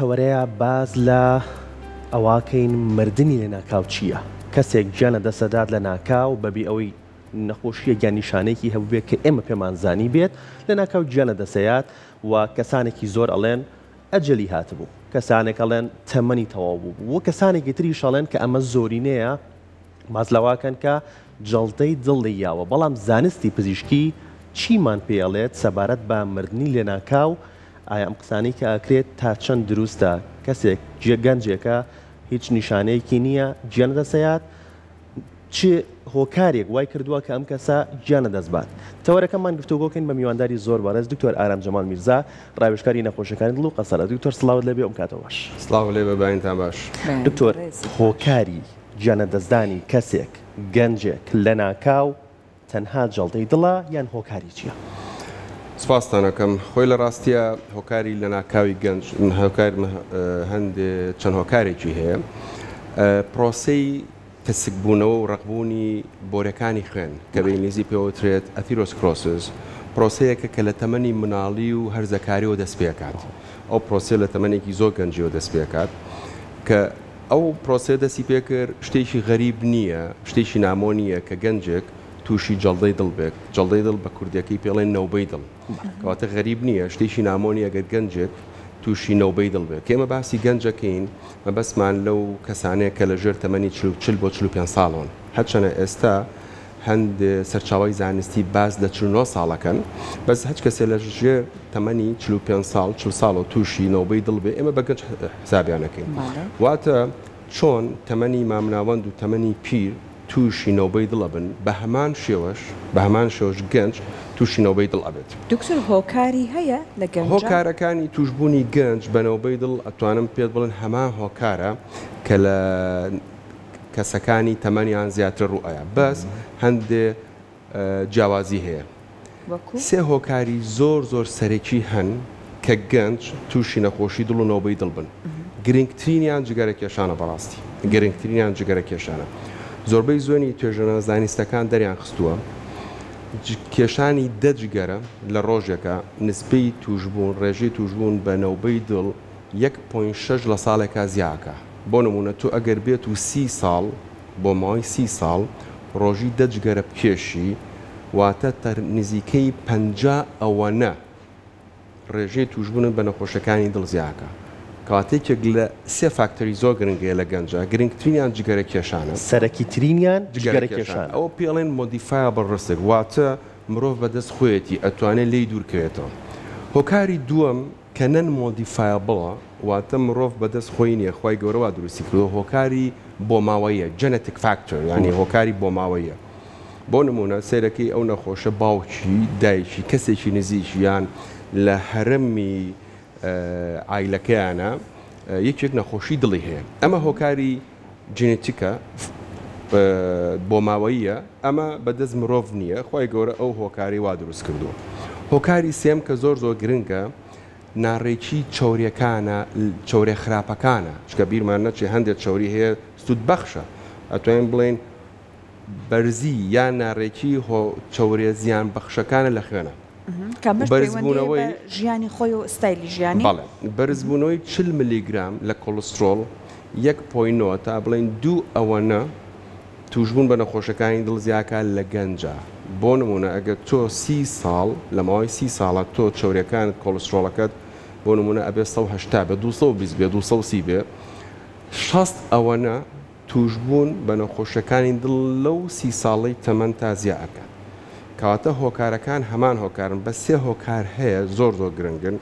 تەوەرەیە باز لە ئەواکەین مردنی لە ناکاو چییە؟ کەسێک گیانە دەسەدات لە ناکاو بەبی ئەوەی نەخۆشیە گیان نیشانێکی هەبوو کە ئێمە پێمانزانی بێت لە ناکاو گیانە دەسەیات و کەسانێکی زۆر ئەڵێن ئەجەلی هاتبوو، کەسانێک ئەڵێن تەمەنی تەواو بوو و کەسانێکی تری شەڵێن کە ئەمە زۆرینەیە مازلەواکەن کە جەڵتەی دڵی یاوە. بەڵام زانستی پزیشکی چیمان پێڵێت سەبارەت بە مردنی لە ناکاو؟ ئایا ئەم قسانەی کە ئاکرێت تا چەند دروستە؟ کەسێک گەنجێکە هیچ نیشانەیەکی نییە گیانە دەسەیات، چ هۆکارێک وای کردووە کە ئەم کەسە گیانە دەستبات؟ تەوەرەکەمان گفتوگۆکەین بە میوانداری زۆر بەڕێز دکتۆر ئارام جەمال میرزا، ڕاوێژکاری نەخۆشیەکانی دڵ و قەسەرە. دکتۆر سڵاوت لەبێ ئەم کاتەوە باش. سڵاو لێ بە باینتان باش. دکتۆر، هۆکاری گیانە دەستدانی کەسێک گەنجێک لە ناکاو تەنها جەڵتەی دڵە یان هۆکاری چییە؟ سپاستانەکەم. خۆی لە ڕاستیە هۆکاری لە ناکاوی گەنج هەندێ چەند هۆکارێکی هەیە. پرۆسەی کەسکبوونەوە و ڕقبوونی بۆرەکانی خوێن کە بە ئینگلیزی پێوترێت ئەتیرۆسکلۆسس، پرۆسەیەکە کە لە تەمەنی مناڵی و هەرزەکاریەوە دەست پێکات. ئەو پرۆسە لە تەمەنێکی زۆر گەنجیەوە دەست پێکات کە ئەو پرۆسە دەستی پێکرد شتێکی غەریب نییە، شتێکی نامۆ نییە کە گەنجێک تووشی جەڵدەی دڵ بێت. جەڵدەی دڵ بە کوردیەکەی پێڵێن نەوبەی دڵ، کەواتە غەریب نییە، شتێکی نامۆ نییە ئەگەر گەنجێک تووشی نەوبەی دڵ بێت. کە ئێمە باسی گەنجەکەین مەبەستمان لەو کەسانەیە کە لە ژێر تەمەنی 40 بۆ 45 ساڵۆن. هەرچەنە ئێستا هەند سەرچاوی زانستی باز لە 49 ساڵەکەن، بەس هەچ کەسێ لە ژێر تەمەنی 45 ساڵ 40 ساڵ و تووشی نەوبەی دڵ بێ ئێمە بە گەنج حسابیانەکەین. واتە چۆن تەمەنی مامناوەند و تەمەنی پیر تووشی نەوبەی دڵە بن، بە هەمان شێوەش گەنج تووشی نەوبەی دڵ ئەبێت. دکتۆر، هۆکاری هەیە لە گەنج؟ هۆکارەکانی توشبوونی گەنج بە نەوبەی دڵ ئەتوانم پێت بڵێن هەمان هۆکارە کە لە کەسەکانی تەمەنیان زیاتر ڕوئەیە، بەس هەندێ جیاوازی هەیە. سێ هۆکاری زۆر سەرەکی هەن کە گەنج تووشی نەخۆشی دڵ و نەوبەی دڵ بن. گرنگترینیان جگەرە کێشانە، بەڕاستی گرنگترینیان جگەرە کێشانە. زۆربەی زۆنی توێژەنە زانستەکان دەریان خستووە کێشانی 10 جگەرە لە ڕۆژێکە نسبەی توشبوون، ڕێژەی توشبوون بە نەوبەی دڵ 1.6 لە ساڵێکە زیاکە. بۆ نمونە تۆ ئەگەر بێت و 30 ساڵ بۆ ماوەی 30 ساڵ ڕۆژی 10 جگەرە بکێشی، واتە نزیکەی 50 ئەوەنە ڕێژەی توشبوونن بە نەخۆشەکانی دڵ زیاکە. کاتێکێک لە سێ فاکتەری زۆر گرنگەیە لە گەنجە، گرنگترینیان جگەرە کێشانە، سەرەکی ترینیان جگەرە کێشان. ئەوە پێڵێن مۆدیفایبل ڕستێک، واتە مرۆڤ بەدەست خۆیەتی ئەتوانێت لی دوورکەوێتەوە. هۆکاری دووەم کە نەن مۆدیفایبڵە، واتە مرۆڤ بەدەست خۆی نییە، خی گەورەوە دروستی کردەوە، هۆکاری بۆ ماوەیە، جەنەتیک فاکتۆر، یعنی هۆکاری بۆ ماوەیە. بۆ نمونە سیرەکەی ئەو نەخۆشە باوکی دایکی کەسێکی نزیکیان لە هەرمی ئایلەکەیانە یەکێک نەخۆشی دڵی هەیە. ئەمە هۆکاری جینێتیکە بۆ ماوەیە، ئەمە بەدەست مرۆڤ نییە، خی گەورە ئەو هۆکاری وا دروست کردووە. هۆکاری سێم کە زۆر گرنگە ناڕێکی چۆریەکانە، چۆرێ خراپەکانە، چکە بیرمان نەچێ هەندێک چۆری هەیە سود بەخشە، ئەتوانین بڵێن بەرزی یان ناڕێکی چۆرێ زیان بەخشەکانە لە خوێنە. بەرزبوونەوەی ژیانی خۆی و ستایلی ژیانی. بەڵێ، بەرزبوونەوەی 40 میلیگرام لە کۆلسترۆل 1.9 تا بڵێن 2 ئەوەنە توشبوون بە نەخۆشەکانی دڵ زیاکە لە گەنجە. بۆ نمونە ئەگەر تۆ 30 ساڵ لە ماوەی 30 ساڵە تۆ چۆریەکانت کۆلسترۆلەکەت بۆ نمونە ئەبێ 180 بێ 220 بێ 230 بێ 60 ئەوەنە توشبوون بە نەخۆشەکانی دڵ لەو 30 ساڵەی تەمەن تا زیاکە. کەواتە هۆکارەکان هەمان هۆکارن، بە سێ هۆکار هەیە زۆر گرنگن.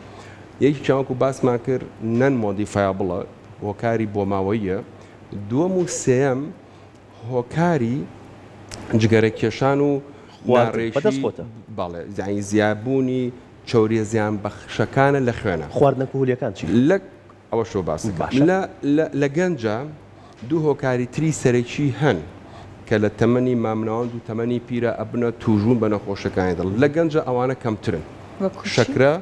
یەکی چاوەکو باسمان کرد نەن مۆدیفایبڵە، هۆکاری بۆ ماوەیە. دووەم و سێەم هۆکاری جگەرە کێشان و ناڕێژی، بەڵێ زیانی زیابوونی چۆریە زیان بەخشەکانە لە خوێنە. خواردنە کوهولیەکان چی؟ ئەوە شۆ باس لە گەنجە دوو هۆکاری تری سەرەکی هەن کە لە تەمەنی مامناوەند و تەمەنی پیرە ئەبنە توژون بە نەخۆشەکانی دڵ. لە گەنجە ئەوانە کەمترن، شەکرە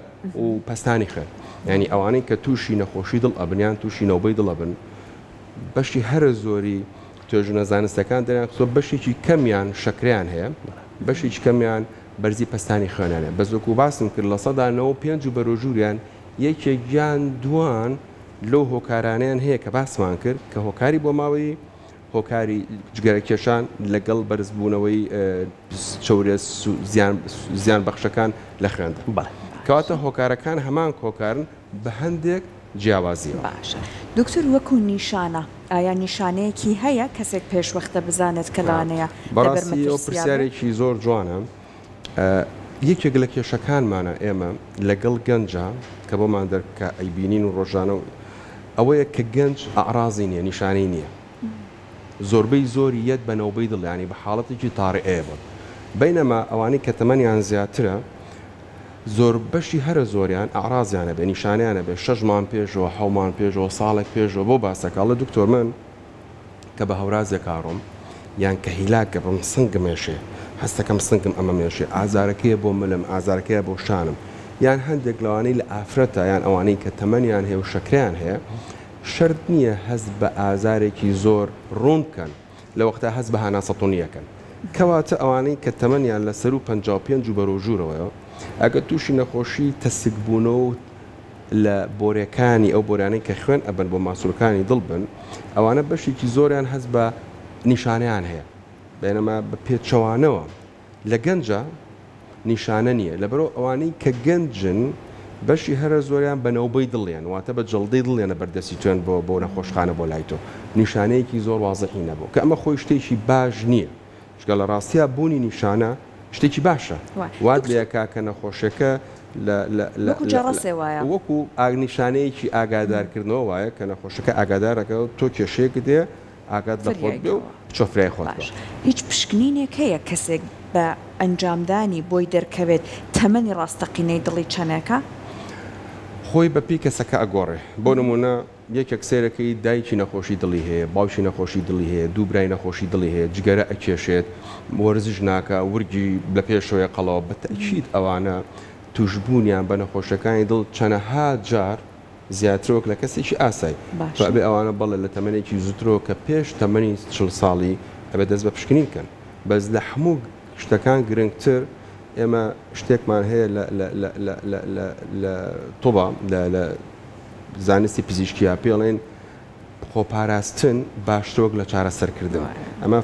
و پەستانی خوێن، ینی ئەوانەی کە تووشی نەخۆشی دڵ ئەبنیان تووشی نەوبەی دڵ ئەبن. بەشی هەرە زۆری توێژنە زانستەکان دەریان خۆ بەشێکی کەمیان شەکریان هەیە، بەشێکی کەمیان بەرزی پەستانی خوێنانە. بەزۆک و باسم کرد لە 195 بەرۆژوریان یەکێک گیان دوان لەو هۆکارانیان هەیە کە باسمان کرد کە هۆکاری بۆ ماوەی هۆکاری جگەرەکێشان لەگەڵ بەرزبوونەوەی چەورە زیان بەخشەکان لە خوێندا کەواتە هۆکارەکان هەمان کۆکارن بە هەندێک جیاوازیەوە. باشە دکتۆر وەکو نیشانە ئایا نیشانەیەکی هەیە کەسێک پێشوەختە بزانێت کە لەوانەیە بەڕاستی ئەو پرسیارێکی زۆر جوانە. یەکێک لە کێشەکانمانە ئێمە لەگەڵ گەنجە کە بۆمان دەرکە ئەیبینین و ڕۆژانە ئەوەیە کە گەنج ئاڕازی نییە نیشانەی نییە زۆربەی زۆری یەت بەنەوبەی دڵیانی بە حاڵەتێکی تاڕئەیە بن بەینەما ئەوانەی کە تەمەنیان زیاترە زۆر بەشی هەرە زۆریان ئاڕازیانە بێ نیشانیانە بێ 6 مان پێشەوە 7 مان پێشەوە ساڵێک پێشەوە بۆ باسەکەڵە دکتۆر من کە بە هەورازێک کاڕۆم یان کە هیلاکە بم سنگم مێشێ هەستەکەم سنگم ئەمە مێشێ ئازارەکەیە بۆ ملم ئازارەکەیە بۆ شانم یان هەندێک لەوانەی لە ئافرەتە یان ئەوانەی کە تەمەنیان هەیە و شەکریان هەیە شرط نییە هەز بە ئازارێکی زۆر ڕوون بکەن لە وەختا هەز بە هاناسەتۆنیەکەن کەواتە ئەوانەی کە تەمەنیان لە سەر و 55 و بەرەوژوورەوەیە ئەگە تووشی نەخۆشی تەسکبوونەوە لە بۆرەکانی ئەو بۆرانەی کە خوێن ئەبن بۆ ماسوولەکانی دڵ بن ئەوانە بەشێکی زۆریان هەز بە نیشانیان هەیە بەینەما بە پێچەوانەوە لە گەنجە نیشانە نییە لەبەرەوە ئەوانەی کە گەنجن بەشی هەرە زۆریان بەنەوبەی دڵیان واتە بە جەڵدەی دڵیانە بەردەسی توێن بۆ نەخۆشخانە بۆ لای تۆ نیشانەیەکی زۆر وازەحی نەبوو کە ئەمە خۆی شتێکی باش نییە شگە لە ڕاستیە بوونی نیشانە شتێکی باشە وات لێکا کە نەخۆشیەکە وەکو نیشانەیەکی ئاگادارکردنەوە وایە کە نەخۆشەکە ئاگادارەکە تۆ کێشەیەک دێ ئاگات لە خۆت بێ و چۆفرای خۆت هیچ پشکنینێک هەیە کەسێک بە ئەنجامدانی بۆی دەرکەوێت تەمەنی ڕاستەقینەی دڵی چەنەکە خۆی بە پێی کەسەکە ئەگۆڕێ بۆ نمونە یەکێک سێرەکەی دایکی نەخۆشی دڵی هەیە باوشی نەخۆشی دڵی هەیە دوو برای نەخۆشی دڵی هەیە جگەرە ئەکێشێت وەرزش ناکە ورگی لە پێشەوەی قەڵەوە بە تەکید ئەوانە توشبوونیان بە نەخۆشەکانی دڵ چەنەها جار زیاترۆک لە کەسێکی ئاسایی بێ ئەوانە بەڵێ لە تەمەنێکی زووترۆ کە پێش تەمەنی 40 ساڵی ئەبێ دەست بە پشکنین بکەن بەس لە هەموو شتەکان گرنگتر ئێمە شتێکمان هەیە لە تۆبا لە زانستی پزیشکیا پێڵێن خۆپاراستن باشترۆک لە چارەسەرکردن ئەمە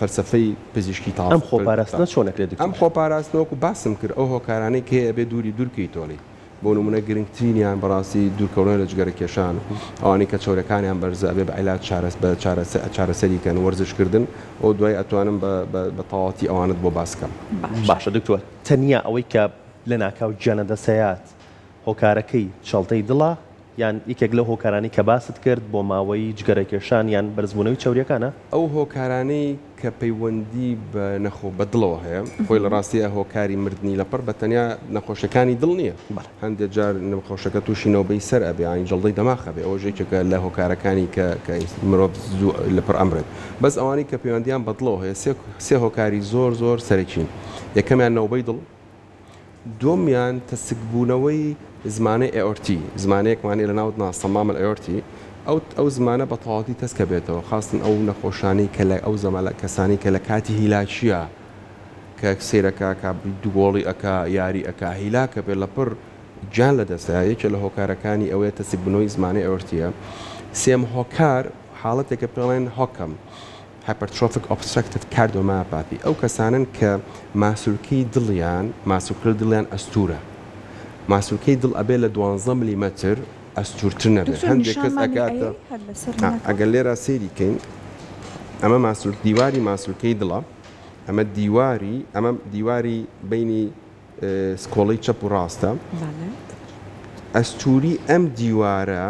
فەلسەفەی پزیشکی تاڵ ئەم خۆپاراستنە چۆنەکرێت ئەم خۆپاراستنەوەکو باسم کرد ئەو هۆکارانەی کە ئەبێ دووری دوورکەی تۆڵی بۆ نمونە گرنگترینیان بەڕاستی دوورکەوتن لە جگەرە کێشان ئەوانەی کە چۆرەکانیان بەرزە ئەبێ بە عیلاج چارەسەریکەن وەرزشکردن ئەو دوای ئەتوانم بە تەواتی ئەوانت بۆ باسکەم. باشە دکتۆر تەنیا ئەوەی کە لە ناکاو گیانە دەسەیات هۆکارەکەی چەڵتەی دڵە یان یەکێک لە هۆکارانی کە باست کرد بۆ ماوەی جگەرە کێشان یان بەرزبوونەوەی چاوریەکانە ئەو هۆکارانەی کە پەیوەندی بە نەخۆ بە دڵەوە هەیە خۆی لە ڕاستیە هۆکاری مردنی لەپڕ بە تەنیا نەخۆشەکانی دڵ نییە هەندێک جار نەخۆشەکە تووشینەوەی سەر ئەبێ ئاین جەڵدەی دەماخە بێ ئەوە ژێکێکە لە هۆکارەکانی کە مرۆڤ لەپڕ ئەمرێت بەس ئەوانی کە پەیوەندیان بە دڵەوە هەیە سێ هۆکاری زۆر سەرەکین یەکەمیان نەوبەی دڵ دومیان تەسکبوونەوەی زمانەی ئێئۆرتی زمانەیەکمانێ لە ناوت ناسەمامە ئێئۆرتی ئەو زمانە بە تەواوی تەسکە بێتەوە خاستن ئەو نەخۆشانی کە لە ئەو زەمانە کەسانی کە لە کاتی هیلاچیە کە سێرەکە کا دووگۆڵی ئەکا یاری ئەکا هیلاکە بێت لە پڕ جان لە دەستە یەکێ لە هۆکارەکانی ئەوەیە تەسکبوونەوەی زمانەی ئێئۆرتیە سێم هۆکار حاڵەتێکە پێڵێن هۆکەم hypertrophic obstructive cardiomyopathy ئەو کەسانن کە ماسوولکەی دڵیان ماسوولکردنی دڵیان ئەستورە ماسوولکەی دڵ ئەبێ لە 12 میلیمەتر ئەستورتر نەبێت هەندێک کەس ئەکاتە ئەگەر لێرە سێریکەین ئەمە دیواری ماسوولکەی دڵە ئەمە دیواری بینی سکۆڵی چەپ و ڕاستە ئەستوری ئەم دیوارە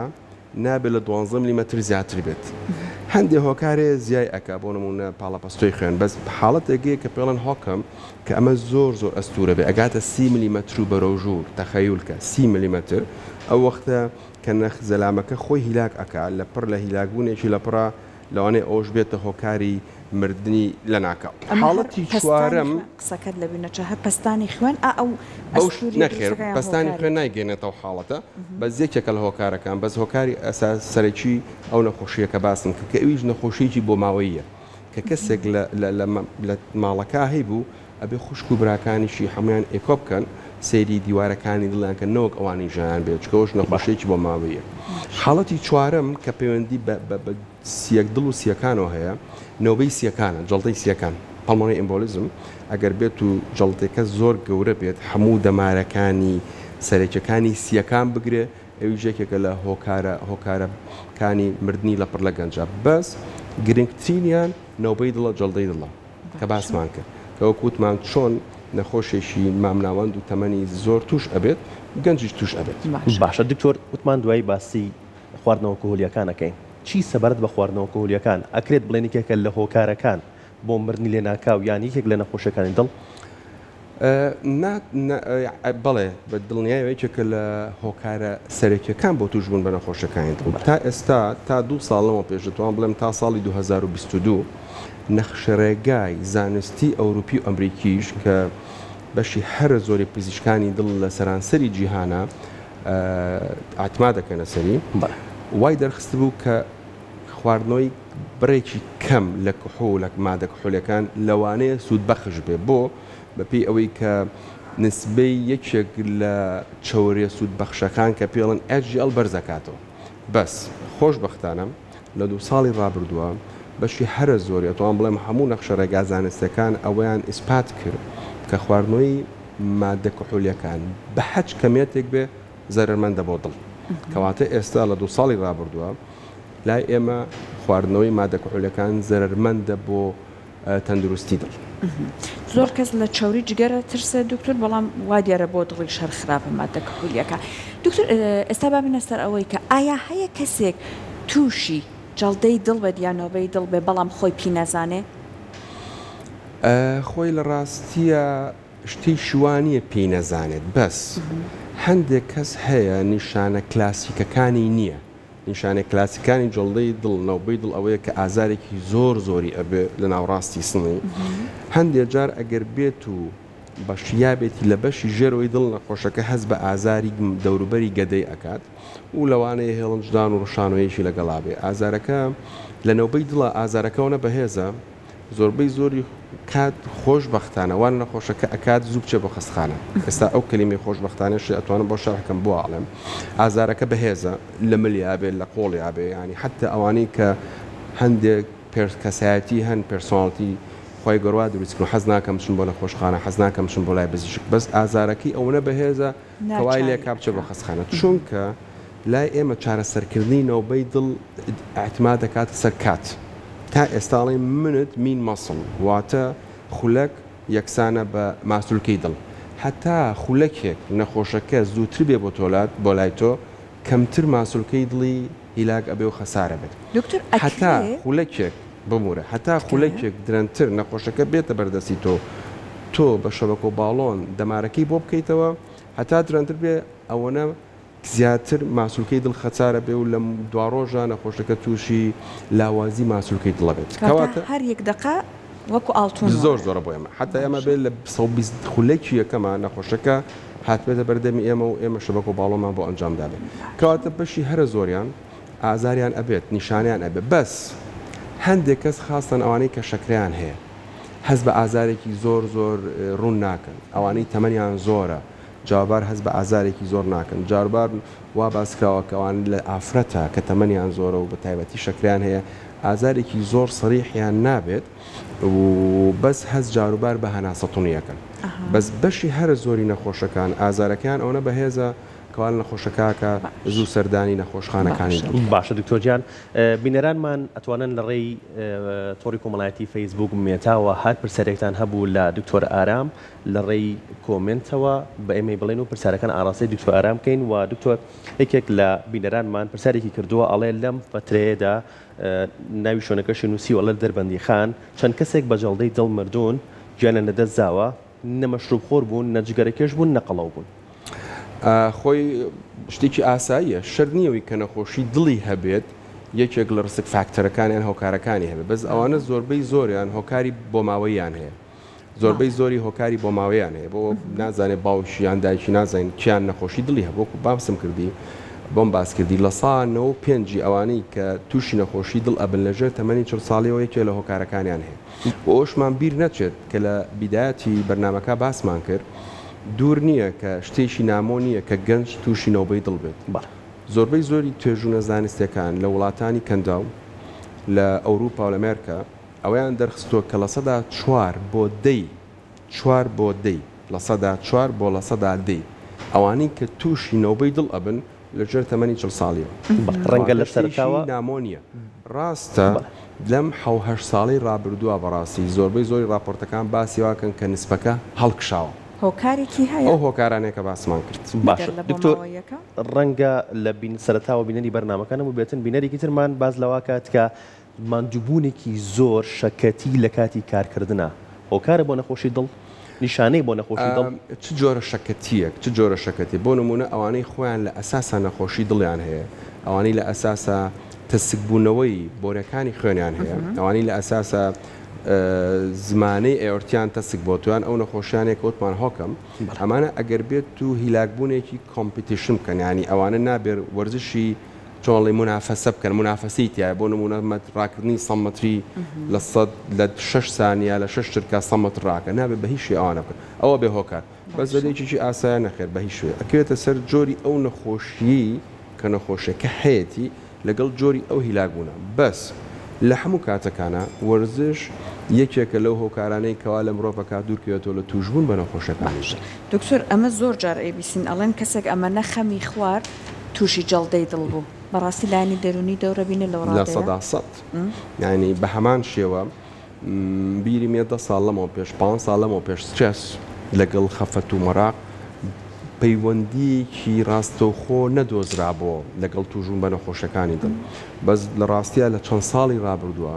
نابێت لە 12 میلیمەتر زیاتر بێت هەندێک هۆکارێ زیای ئەکا بۆ نمونە پاڵەپەستۆی خوێن بەس حاڵەتێکەیە کە پێڵەن هۆکەم کە ئەمە زۆر ئەستورە بێ ئەگاتە 30 میلیمەتر و بەرەوژوور تەخەیولکە 30 میلیمەتر ئەو وەختە کە نەخ زەلامەکە خۆی هیلاک ئەکا لە پڕ لە هیلاکبوونێکی لە پڕە لەوانەیە ئەوش بێتە هۆکاری مردنی لە ناکە حاڵەتی چوارەم قسەکەت لە بینەچە هە پەستانی خوێن ئەو نەخێر پەستانی خوێن نایگەێنێتەوە حاڵەتە بەس یەکێکە لە هۆکارەکان بەس هۆکاری ئەساس سەرەکی ئەو نەخۆشیەکە باسم کە ئەویش نەخۆشیی بۆ ماوەیە کە کەسێک لە ماڵەکە هەیبوو ئەبێ خوشک و براکانیشی هەمویان ئێکۆ بکەن سەیری دیوارەکانی دڵیان کە نەوەک ئەوانی ژیان بێت چکەوەش نەخۆشیێکی بۆ ماوەیە. حاڵەتی چوارەم کە پەیوەندی بە سیەک دڵ و سیەکانەوە هەیە نەوەی سیەکانە جەڵتەی سیەکان پەڵمۆنی ئەمبۆلیزم ئەگەر بێت و جەڵتێکە زۆر گەورە بێت هەموو دەمارەکانی سەرەکیەکانی سیەکان بگرێ ئەوی ژێکێکە لە هۆکارەکانی مردنی لە پڕ لە گەنجە بەس گرنگترینیان نەوەی دڵە جەڵدەی دڵە کە باسمان کرد کە وەکوتمان چۆن نەخۆشێکی مامناوەند و تەمەنی زۆر توش ئەبێت گەنجیش توش ئەبێت. باشە دکتۆر وتمان دوای باسی خواردنەوە کۆهۆلیەکانەکەین چی سەبارەت بە خواردنەوە کۆهۆلیەکان ئەکرێت بڵێنێکێکە لە هۆکارەکان بۆ مردنی لێ ناکاو یان یەکێک لە نەخۆشەکانی دڵ بەڵێ بە دڵنیایەوەیەکێکە لە هۆکارە سەرەکیەکان بۆ توش بوون بە نەخۆشەکانی دڵ تا ئێستا تا 2 ساڵەوە پێشتوان بڵێم تا ساڵی 2022 نەخشەڕێگای زانستی ئەوروپی و ئەمریکیش کە بەشی هەرە زۆری پزیشکانی دڵ لە سەرانسەری جیهانە ئاتما دەکەنە سەری وای دەرخست بوو کە خواردنەوەی بڕێکی کەم لە کحۆل لە مادە کحۆلەکان لەوانەیە سوودبەخش بێ بۆ بەپێی ئەوەی کە نسبەی یەکێک لە چاوەڕێ سوودبەخشەکان کە پێڵن HDL بەرزەکاتەوە بەس خۆشبەختانە لە 2 ساڵی ڕابردووە بەشی هەرە زۆری ئەتوان بڵێم هەموو نەخشەڕێگا زانستەکان ئەوەیان ئیسپات کرد کە خواردنەوەی مادە کحۆلیەکان بە هەچ کەمێتێک بێ زەرمەندە بۆ دڵ کەواتە ئێستا لە 2 ساڵی ڕابردووە لای ئێمە خواردنەوەی مادە کحۆلیەکان زەرمەندە بۆ تەندروستی دڵ. زۆر کەس لە چاوری جگەرە ترسە دکتۆر بەڵام وا دیارە بۆ دڵی شەر خراپە مادە کحۆلیەکە. دکتۆر ئێستا بابینە سەر ئەوەی کە ئایا هەیە کەسێک تووشی جەڵدەی دڵ بە دیانەوەی دڵ بێ بەڵام خۆی پی نەزانێ؟ خۆی لە ڕاستیە شتی شوانیە پێی نەزانێت بەس هەندێک کەس هەیە نیشانە کلاسیکەکانی نییە. نیشانە کلاسیکانی جەڵدەی دڵ نەوبەی دڵ ئەوەیە کە ئازارێکی زۆر زۆری ئەبێ لە ناوڕاستی سنی هەندێک جار ئەگەر بێت و بەشیابێتی لە بەشی ژێرەوەی دڵ نەخۆشەکە هەست بە ئازاری دەوروبەری گەدەی ئەکات و لەوانەیە هێڵنجدان و ڕشانۆیەشی لەگەڵا بێ ئازارەکە لە نەوبەی دڵە ئازارەکەونە بەهێزە زۆربەی زۆری کات خۆشبەختانە وان نەخۆشەکە ئەکات زوو بچێ بۆ خەستخانە ئێستا ئەو کللیمی خۆشبەختانەش ئەتوانم بۆ شەرحکەم بۆ ئاڵم ئازارەکە بەهێزە لە ملیابێ لە قۆڵیابێ ینی حتى ئەوانەی کە هەندێک کەسایەتی هەن پرسۆناڵیتی خۆی گەڕوا دروستکردن حەز ناکەم بچم بۆ نەخۆشخانە حەز ناکەم بچم بۆ لای پزیشک بەس ئازارەکەی ئەوەنە بەهێزە کەوای لێ کا بچێ بۆ خەستخانە چونکە لای ئێمە چارەسەرکردنی نەوبەی دڵ ئاعتماد دەکاتە سەر کات تا ئێستاڵی منت مین مەسڵ واتە خولەک یەکسانە بە ماسوولکەی دڵ حتا خولەکێک نەخۆشەکە زووتر بێ بۆ تۆلات بۆ لای تۆ کەمتر ماسوولکەی دڵی هیلاک ئەبێ و خەسارە بێت حتا خولەکێک بمورە حتا خولەکێک درەنتر نەخۆشەکە بێتە بەردەستی تۆ بە شەبەکە و باڵۆن دەمارەکەی بۆ بکەیتەوە هەتا درەنتر بێ ئەوەنە زیاتر ماسوولکەی دڵ خەسارە بێ و لە دوا ڕۆژە نەخۆشەکە تووشی لاوازی ماسوولکەی دڵە بێت کەواتە هەر یەک دقە وەکو ئاڵتون زۆر زۆرە بۆ ئێمە حتا ئێمە بێت لە 120 خولەکی یەکەمان نەخۆشەکە هاتبێتە بەردەمی ئێمە و ئێمە شەبەکە و باڵۆمان بۆ ئەنجامدا بێت کەواتە بەشی هەرە زۆریان ئازاریان ئەبێت نیشانیان ئەبێت بەس هەندێک کەس خاستن ئەوانەی کە شەکریان هەیە هەز بە ئازارێکی زۆر زۆر ڕوون ناکەن ئەوانەی تەمەنیان زۆرە جاربار هەز بە ئازارێکی زۆر ناکەن جاربار وا باسکراوەکەوان لە ئافرەتە کە تەمەنیان زۆرە و بە تایبەتی شەکریان هەیە ئازارێکی زۆر سەریحیان نابێت و بەس هەز جاروبار بە هەناسەتونیەکەن بەس بەشی هەرە زۆری نەخۆشەکان ئازارەکان ئەوەنە بەهێزە کەوال نەخۆشەکەکە زوو سەردانی نەخۆشخانەکانی باشە دکتۆر بینەرانمان ئەتوانن لە ڕێی تۆری کۆمەڵایەتی فەیسبوک مێتاوە هات پرسیارێکتان هەبوو لە دکتۆر ئارام لە ڕێی کۆمنتەوە بە ئێمەی بڵێن و پرسیارەکان ئاڕاستی دکتۆر ئارام بکەین و دکتۆر یەکێک لە بینەرانمان پرسیارێکی کردووە ئەڵێ لەم فترەیەدا ناوی شوێنەکەشی نووسی وەڵە دەربەندی خان چەند کەسێک بە جەڵدەی دڵ مردوون گیانە لەدەستداوە نەمەشروب خۆر بوون نەجگەرەکێش بوون نەقەڵەو بوون خۆی شتێکی ئاساییە شەر نییەوەی کە نەخۆشی دڵی هەبێت یەکێک لە ڕسک فاکتەرەکانیان هۆکارەکانی هەبێت بەس ئەوانە زۆربەی زۆریان هۆکاری بۆ ماوەیان هەیە زۆربەی زۆری هۆکاری بۆ ماوەیان هەیە بۆ نازانێت باوشیان دایکی نازانین کیان نەخۆشی دڵی هەبووکو باسم کردی بۆم باس کردی لە ساڵ 95 ئەوانەی کە تووشی نەخۆشی دڵ ئەبن لەژێر تەمەنی 40 ساڵیەوە یەکێ لە هۆکارەکانیان هەیە و ئەوشمان بیر نەچێت کە لە بیدایەتی بەرنامەکە باسمان کرد دوور نییە کە شتێکی نامۆ نییە کە گەنج تووشی نەوبەی دڵ بێت. زۆربەی زۆری توێژوونە زانستیەکان لە وڵاتانی کەنداو لە ئەوروپا و لە ئەمریکا ئەویان دەرخستووە کە لە سەدا 4 بۆ 10 لە سەدا 4 بۆ لە سەدا 10 ئەوانەی کە تووشی نەوبەی دڵ ئەبن لەژێر تەمەنی 40 ساڵیەوە. ڕەنگە لە سەرتاوە نامۆ نییە. ڕاستە لەم 7 ساڵی ڕابردووە بەڕاستی زۆربەی زۆری راپۆرتەکان باسی واکەن کە نسبەکە هەڵکشاوە. هۆکارێکی هەیە ئەو هۆکارانێکە باسمان کرد. باشە دکتۆر ڕەنگە لە سەرتاوە بینەری بەرنامەکانم و بێتن بینەرێکی ترمان باز لەوا کات کە ماندووبوونێکی زۆر شەکەتی لە کاتی کارکردنە هۆکارە بۆ نەخۆشی دڵ نیشانەی بۆ نەخۆشی دڵ چ جۆرە شەکەتیەک چ جۆرە شەکەتی بۆ نمونە ئەوانەی خۆیان لە ئەساسا نەخۆشی دڵیان هەیە ئەوانەی لە ئەساسا تەسکبوونەوەی بۆرەکانی خوێنیان هەیە ئەوانەی لە ئەساسا زمانەی ئێورتیان تەسک بۆ تویان ئەو نەخۆشیانێک وتمان هۆکەم ئەمانە ئەگەر بێت و هیلاکبوونێکی کۆمپیتیشن بکەن ینی ئەوانە نابێت وەرزشی چۆڵی منافەسە بکەن منافەسی تایە بۆ نمونە ڕاکردنی سەمەتری لە 6 سانیا لە 6 چرکە سەمەت ڕاکە نابێت بە هیچ شێ ئەوانە بکەن ئەوە بێ هۆکار بەس بەدەیەکی ئاسایە نەخێر بە هیچ شوێ ئەکەوێتە سەر جۆری ئەو نەخۆشیی کە نەخۆشیەکە هەیەی لەگەڵ جۆری ئەو هیلاکبوونە بەس لە هەموو کاتەکانە وەرزش یەکێکە لەو هۆکارانەی کەوا لە مرۆڤەکە دوورکەوێتەوە لە توشبوون بە نەخۆشەکانیش. دکتۆر ئەمە زۆر جار ئێبیسین ئەڵێن کەسێک ئەمە نەخەمی خوار تووشی جەڵدەی دڵ بوو بەڕاستی لایانی دەرونی دەورە بینە لە ڕادەیە ینی بە هەمان شێوە بیری مێ 10 ساڵ لەمەوە پێش 5 ساڵ لەمەوە پێش سترێس لەگەڵ خەفەت و مەراق پەیوەندیکی ڕاستەوخۆ نەدۆزرابەوە لەگەڵ توژون بە نەخۆشەکانی دڵ بەس لە ڕاستیە لە چەند ساڵی ڕابردووە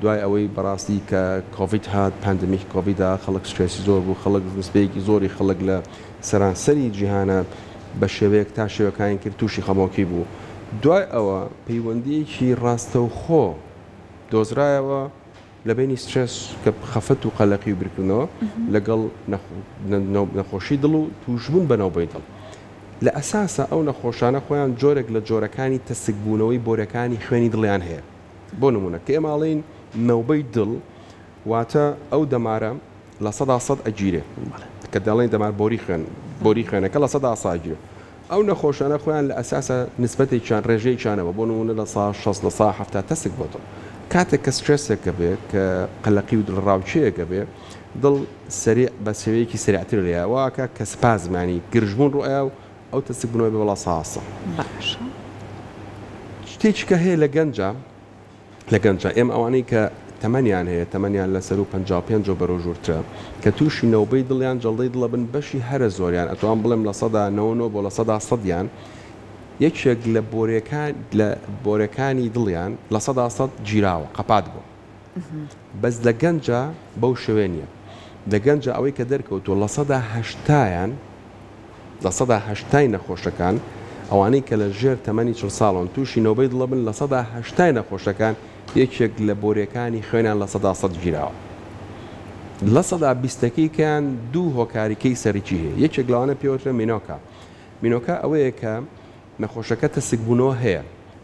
دوای ئەوەی بەڕاستی کە کۆڤید هات پاندەمیک کۆڤیدا خەڵک سترێسی زۆر بوو خەڵک نسبەیەکی زۆری خەڵک لە سەرانسەری جیهانە بە شێوەیەک تا شێوەکانی کرد تووشی خەمۆکی بوو دوای ئەوە پەیوەندیەکی ڕاستەوخۆ دۆزرایەوە لە بینی سترێس کە خەفەت و قەلەقی و برکردنەوە لەگەڵ نەخۆشی دڵ و توشبوون بەنەوبەی دڵ لە ئەساسە ئەو نەخۆشانە خۆیان جۆرێک لە جۆرەکانی تەسکبوونەوەی بۆرەکانی خوێنی دڵیان هەیە بۆ نمونە کە ئێماڵین نەوبەی دڵ واتە ئەو دەمارە لە 100% ئەگیرێ کە دەڵێن دەمار بۆری خوێنەکە لە 100% ئەگیرێ ئەو نەخۆشانە خۆیان لە ئەساسە نسبەتێکیان ڕێژەیەکیانەوە بۆ نمونە لە 60 لە 70 تەسک بۆ دڵ کاتێک کە سترێسێکە بێت کە قەلەقی و دڵڕاوچەیەکە بێت دڵ سریع بە شێوەیەکی سریعتر لێواکە کە سپازمانی گرژبوون ڕوئە و ئەو تەسک بنەوەی بەڵا ساسە شتێکی کە هەیە لە گەنجە ئێمە ئەوانەی کە تەمەنیان هەیە تەمەنیان لەسەر و 55 و بەرەوژورترە کە تووشی نەوبەی دڵیان جەڵدەی دڵە بن بەشی هەرە زۆریان ئەتوان بڵێم لە 99 بۆ لە 100 یەکێک لە بۆرەکانی دڵیان لە 100 گیراوە قەپات بوو بەس لە گەنجە بەو شوێ نیە لە گەنجە ئەوەی کە دەرکەوتووە لە 180 نەخۆشەکان ئەوانەی کە لە ژێر تەمەنی 40 ساڵن تووشی نەوبەی دڵە بن لە 180 نەخۆشەکان یەکێک لە بۆرەکانی خوێنیان لە 100 گیراوە لە 120کەیان دوو هۆکاریکەی سەرکی هەیە یەکێک لەوانە پێوترە مینۆکە ئەوەیە کە نەخۆشەکە تەسکبوونەوە هەیە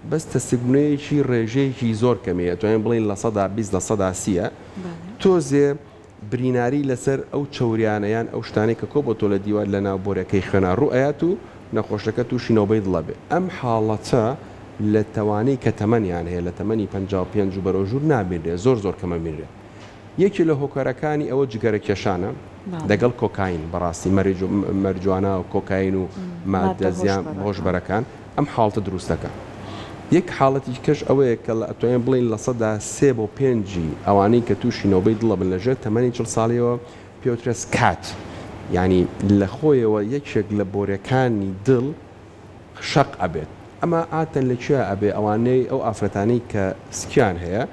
بەس تەسکبوونەیەکی ڕێژەیەکی زۆر کەمەیە توانین بڵین لە 120 لە 130 تۆزێ بریناری لەسەر ئەو چەوریانەیان ئەو شتانی کە کۆ بۆ تۆ لە دیوار لە ناو بۆرەکەی خوێنە ڕوئەت و نەخۆشەکە تووشی نەوبەی دڵە بێ ئەم حاڵەتە لە تەوانەی کە تەمەنیان هەیە لە تەمەنی 55 و بەرەوژور نابێنرێ زۆر کەمە میرێ یەکی لە هۆکارەکانی ئەوە جگەرە کێشانە لەگەڵ کۆکاین بەڕاستی مەرجوانە و کۆکاین و مادە زیان هۆشبەرەکان ئەم حاڵتە دروستەکە یەک حاڵەتی کەش ئەوەیە کە لە ئەتوانین بڵین لە 3 بۆ 5 ئەوانەی کە تووشی نەوبەی دڵە بن لەژێر تەمەنی 40 ساڵیەوە پێوترە سکات ینی لە خۆیەوە یەکێک لە بۆرەکانی دڵ شەق ئەبێت ئەمە ئاتەن لەکوێ ئەبێ ئەوانەی ئەو ئافرەتانەی کە سکیان هەیە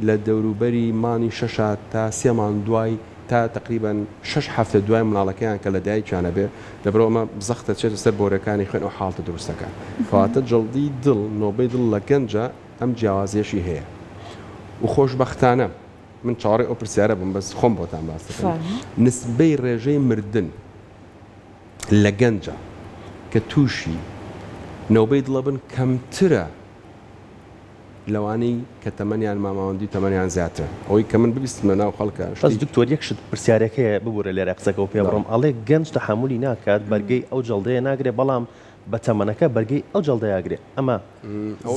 لە دەوروبەری مانی 6 تا 3 مان دوای تا تقریبا 6 هەفتە دوای مناڵەکەیان کە لە دایکیانە بێ دەبرەوەمە زەختە چێتە سەر بۆرەکانی خوێن و حاڵتە دروستەکە کەواتە جەڵدی دڵ نۆبەی دڵ لە گەنجە ئەم جیاوازیەشی هەیە و خۆشبەختانە من چاوەڕێ ئەو پرسیارە بم بەس خۆم بۆتان باس دەکەم نسبەی ڕێژەی مردن لە گەنجە کە تووشی نەوبەی دڵە بن کەمترە لەوانەی کە تەمەنیان ماماوەندی تەمەنیان زیاترە ئەوەی کە من ببیستمە ناو خەڵکە بەس دکتۆر یەکشت پرسیارەکەی ببوورە لێرە قسەکە و پێ بڕۆم ئەڵێ گەنج تەحملی ناکات بەرگەی ئەو جەڵدەیە ناگرێ بەڵام بە تەمەنەکە بەرگەی ئەو جەڵدەیاگرێ ئەمە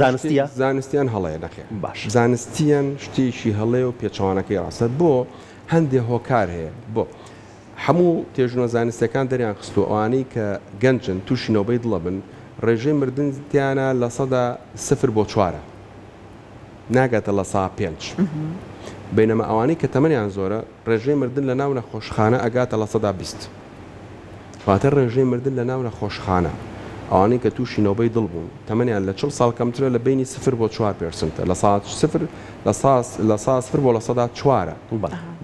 زانستیە زانستیان هەڵەیە نەخێ باش زانستیان شتێکی هەڵێ و پێچەوانەکەی ڕاستە بۆ هەندێک هۆکار هەیە بۆ هەموو تێژنۆ زانستیەکان دەریان خستو ئەوانەی کە گەنجن تووشی نەوبەی دڵە بن ڕێژەی مردنیانە لە سەدا 0 بۆ 4 ناگاتە لە سا 5 بینەمە ئەوانەی کە تەمەنیان زۆرە ڕێژەی مردن لە ناو نەخۆشخانە ئەگاتە لە سەدا 20 واتە ڕێژەی مردن لە ناو نەخۆشخانە ئەوانەی کە تووشی نەوبەی دڵ بوون تەمەنیان لە 40 ساڵ کەمترە لە بینی 0 بۆ 4% لە سا 0 بۆ لە سەدا 4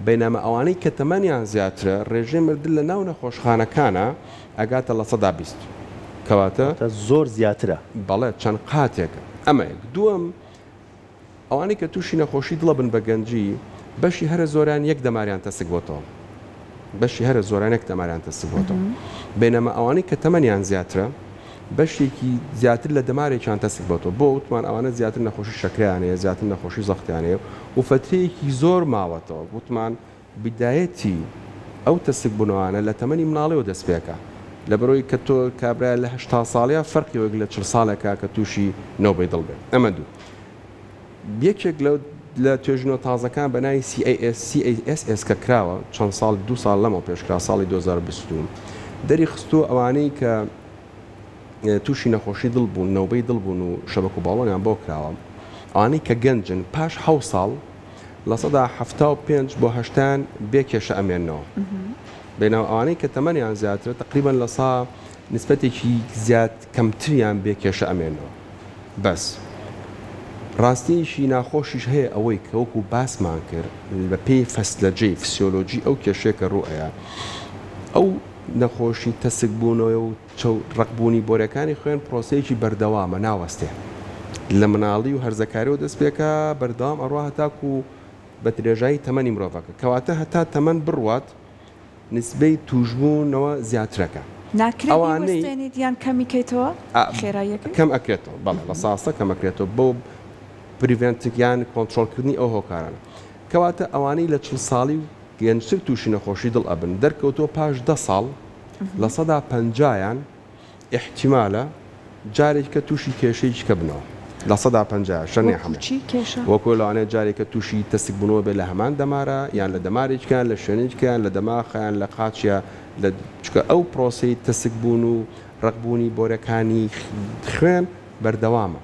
بینەمە ئەوانەی کە تەمەنیان زیاترە ڕێژەی مردن لە ناو نەخۆشخانەکانە ئەگاتە لە سەدا 20 کەواتە زۆر زیاترە بەڵێ چەند قاتێکە ئەمە دووەم ئەوانەی کە تووشی نەخۆشی دڵە بن بە گەنجی بەشی هەرە زۆران یەک دەماریان تەسک بۆتەوە بەشی هەرە زۆران یەک دەماریان تەسک بۆتەوە بینەمە ئەوانەی کە تەمەنیان زیاترە بەشێکی زیاتر لە دەمارێکیان تەسک بۆتەوە بۆ وتمان ئەوانە زیاتر نەخۆشی شەکریانەیە زیاتر نەخۆشی زەختیانەیە و فترەیەکی زۆر ماوەتەوە وتمان بدایەتی ئەو تەسک بوونەوانە لە تەمەنی مناڵەوە دەست پێکە لە بەرۆی کە تۆ کابرا لە 80 ساڵیا فەرقی وەک لە 40 ساڵێکا کە تووشی نەوبەی دڵ بێت ئەمە دوو یەکێک لە توێژنەوە تازەکان بە ناوی CASS کە کراوە چەند ساڵ 2 ساڵ لەمەوە پێشکرا ساڵی 2020 دەری خستووە ئەوانەی کە تووشی نەخۆشی دڵ بوون نەوبەی دڵ بوون و شەبەک و باڵۆنیان بۆ کراوە ئەوانەی کە گەنجن پاش 7 ساڵ لە سەدا 75 بۆ 80 بێ کێشە ئەمێنەوە بینەوە ئەوانەی کە تەمەنیان زیاترە تقریبا لە سا نسبەتێکی زیاد کەمتریان بێ کێشە ئەمێنەوە بەس ڕاستیشی ناخۆشیش هەیە ئەوەی کە وەکو باسمان کرد بە پێی فەسلەجەی فسیۆلۆجی ئەو کێشێکە ڕوئەیە ئەو نەخۆشی تەسک بوونەوە و ڕقبوونی بۆرەکانی خوێن پرۆسەیەکی بەردەوامە ناوەستێ لە مناڵی و هەرزەکاریەوە دەست پێکە بەردەوام ئەڕوا هەتاکو بە درێژایی تەمەنی مرۆڤەکە کەواتە هەتا تەمەن بڕوات نسبەی توژبوونەوە زیاترەکە ناکرێت یان کەمیکەیتەوە خێراییەکە کەم ئەکرێتەوە بەڵێ لە ساسە کەم ئەکرێتەوە بۆ پریڤێنتیکیان کۆنتڕۆڵکردنی ئەو هۆکارانە کەواتە ئەوانەی لە 40 ساڵی و گەنجتر تووشی نەخۆشی دڵ ئەبن دەرکەوتەوە پاش 10 ساڵ لە سەدا 50یان احتیمالە جارێککە تووشی کێشەیەکی کە بنەوە لە سەدا 50 شەرنی هەموو وەکو لەوانەیە جارێککە تووشی تەسک بوونەوە بێ لە هەمان دەمارە یان لە دەمارێکیان لە شوێنێکیان لە دەماخیان لە قاچیە لە چکە ئەو پرۆسی تەسک بوون و ڕقبوونی بۆرەکانی خوێن بەردەوامە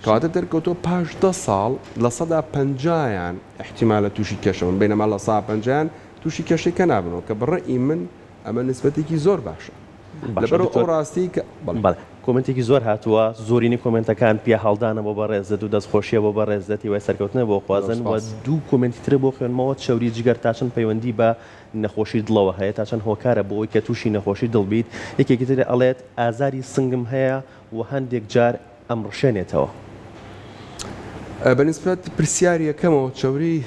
کەواتە دەرکەوتۆ پاش 10 ساڵ لە سەدا 50یان احتیمالە تووشی کێشەون بینەما لە سا 50یان تووشی کێشەکە نابنەوە کە بڕێی من ئەمە نسبەتێکی زۆر باشە لەبەرەوە ئەو ڕاستی کە کۆمنتێکی زۆر هاتووە زۆرینی کۆمنتەکان پێ هەڵدانە بۆ بەڕێزت و دەستخۆشیە بۆ بەڕێزدەتی وای سەرکەوتنە بۆ خوازن و دوو کۆمنتی ترە بۆ خوێنمەوە چەوری جگەر تاچەند پەیوەندی بە نەخۆشی دڵەوە هەیە تاچەند هۆکارە بۆ ئەوی کە تووشی نەخۆشی دڵ بیت یەکێکی ترە ئەڵێت ئازاری سنگم هەیە و هەندێک جار ئەم ڕشێنێتەوە بەنسبەت پرسیاری یەکەمەوە چەوری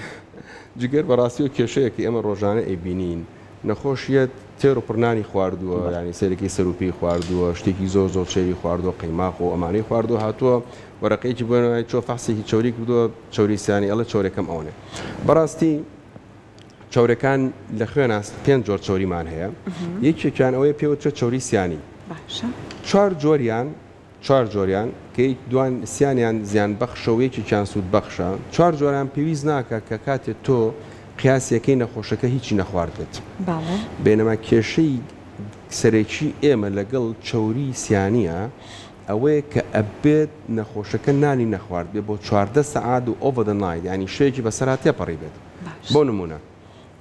جگەر بەڕاستی و کێشەیەکی ئەمە ڕۆژانە ئەیبینین نەخۆشیەت تێر و پڕنانی خواردووە ینی سەرەکی سەرروپی خواردووە شتێکی زۆر زۆر چێری خواردووە قەیماق و ئەمانەی خواردووە هاتووە وەرەقەیەکی بۆنەوەی چۆ فەحسێکی چۆری کردووە چۆریسیانی ئەڵە چۆرەکەم ئەوەنێ بەڕاستی چۆرەکان لە خوێن 5 جۆر چۆریمان هەیە یەکێکیان ئەوەیە پێوترە چۆریسیانی 4 جۆریان کە دوان سییانیان زیان بەخشەوەیەکیان سوود بەخشە 4 جۆران پێویست ناکە کە کاتێت تۆ قیاسیەکەی نەخۆشەکە هیچی نەخواردێت بێنەما کێشەی سەرێکی ئێمە لەگەڵ چۆری سییانە ئەوەیە کە ئەبێت نەخۆشەکە نانی نەخوارد بێ بۆ 14 سەعات و ئۆڤەدە نایت ینی شەیەکی بەسەرا تێپەڕی بێت بۆ نمونە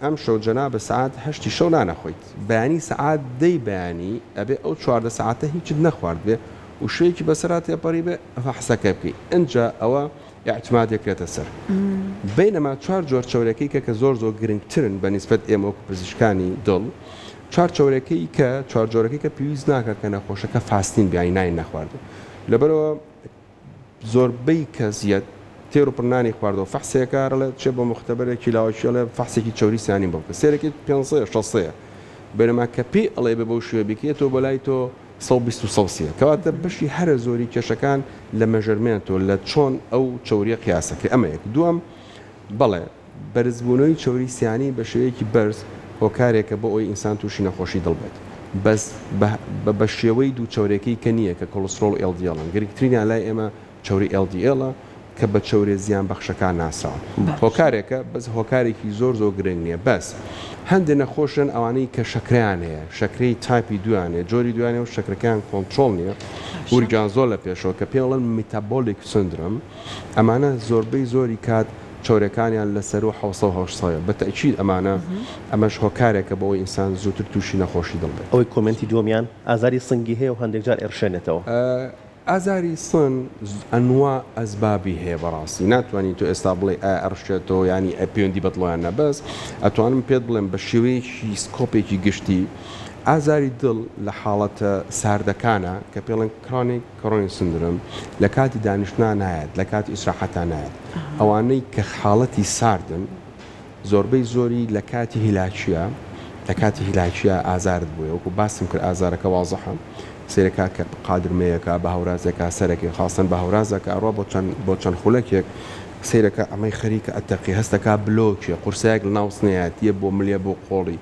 ئەم شەو جەنا بە سعات 8 شەو نانەخۆیت بەیانی سەعات دەی بەیانی ئەبێ ئەو 14 سەعاتە هیچت نەخوارد بێ و شەیەکی بەسەرا تێپەڕی بێ حەسەکە بکەی ئەنجا ئەوە اعتمادێکرێتە سەر بینەما 4 جۆر چۆرەکەی کە زۆر زۆر گرنگترن بە نیسبەت ئێمە وەکو پزیشکانی دڵ 4 چۆرەکەی کە 4 جۆرەکەی کە پێویست ناکە کە نەخۆشەکە فاستین بیانی نانی نەخواردن لەبەرەوە زۆربەی کەسیەت تێر و پڕنانی خواردەوە فەحسێکارە چێ بۆ مختبەرێکی لاوەشیڵێ فەحسێکی چۆری سیانی بڵکە سێرەکی 500 600 بەرەما کە پێی ئەڵێ بە بەو شوێ بکێتەوە بەلای تۆ 120 سلسیە کەواتە بەشی هەرە زۆری کێشەکان لە مەژەرمێنەوە لە چۆن ئەو چۆریە قیاسەکە ئەمە یەک دووەم بەڵێ بەرزبوونەوەی چۆری سیانی بە شێوەیەکی بەرز هۆکارێکە بۆ ئەوی ئینسان تووشی نەخۆشی دڵبێت بەس بە شێوەی دوو چۆرەکەی کە نییە کە کۆلسترۆل LDL-ن گرنگترینیان لای ئێمە چۆری LDL-ە کە بە چۆرێ زیان بەخشەکان ناسراون هۆکارێکە بەس هۆکارێکی زۆر گرنگ نییە بەس هەندێک نەخۆشن ئەوانەی کە شەکریان هەیە شەکرەی تایپی دوانێ جۆری دوانێ و شەکرەکان کۆنتترۆل نییە وریجان زۆر لە پێشەوە کە پێڵەن میتابۆلیک سندرۆم ئەمانە زۆربەی زۆری کات چۆرەکانیان لەسەر و 1970 بە تەکید ئەمەش هۆکارێکە بۆ ئەوی ئینسان زووتر تووشی نەخۆشی دڵبێت ئەوەی کۆمنتی دووەمیان ئازاری سنگی هەیە و هەندێک جار ئێرشێنێتەوە ئازاری سن ئەنوا ئەسبابی هەیە بەڕاستی ناتوانانی تو ئێستا بڵێ ئەرشێتەوە ینی پەیوەندی بەدڵیان نەبەس ئەتوانم پێت بڵێم بە شێوەیەکی سکۆپێکی گشتی ئازاری دڵ لە حاڵەتە ساردەکانە کە پێڵێن کرۆنیک کۆڕۆنی سندرۆم لە کاتی دانیشتنا نایەت لە کاتی ئیسراحەتان نایەت ئەوانەی کە حاڵەتی ساردن زۆربەی زۆری لە کاتی هیلاکیە ئازارت بووە وەکو باسم کرد ئازارەکە واضحە سێرەکە کە قادرمەیەەکە بە هەورازێکە سەرەکی خاستن بە هەورازەکە ئەڕۆ بۆ چەند خولەکێک سیرەکە ئەمەی خەریکە ئەتەقی هەستەکە بلۆکیە قورسایەک لە ناوسنەیەتیە بۆ ملیە بۆ قۆڵی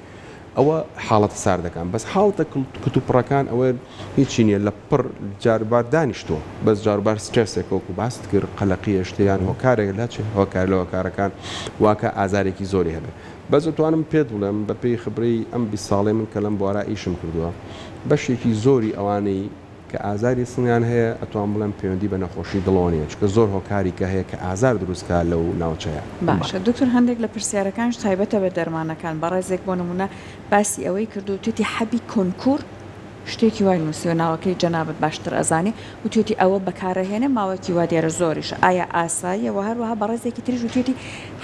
ئەوە حاڵەتە ساردەکان بەس حاڵتە کتوپڕەکان ئەوە هیچی نییە لە پڕ جاربار دانیشتووە بەس جاربار سترێسێک وەکو باست کرد قەلەقی شتیان هۆکارێک لا چێ هۆکار لە هۆکارەکان واکە ئازارێکی زۆری هەبێت بەس دەتوانم پێت بڵێم بە پێی خبرەی ئەم 20 ساڵێ من کە لەم بوارە ئیشم کردووە بەشێکی زۆری ئەوانەی کە ئازاری سنیان هەیە ئەتوان بڵێم پەیوەندی بە نەخۆشی دڵۆنیە چکە زۆر هۆکاری کە هەیە کە ئازار دروستکە لەو ناوچەیە باشە دکتۆر هەندێک لە پرسیارەکانش تایبەتە بە دەرمانەکان بەڕێزێک بۆ نمونە باسی ئەوەی کردو توێتی حەبی کۆنکور شتێکی وای نووسیوە ناوەکەی جەنابەت باشتر ئەزانێ و توێتی ئەوە بەکارەهێنێ ماوەکی وا دیارە زۆریش ئایا ئاساییەوە هەروەها بەڕێزێکی تریژ و توێتی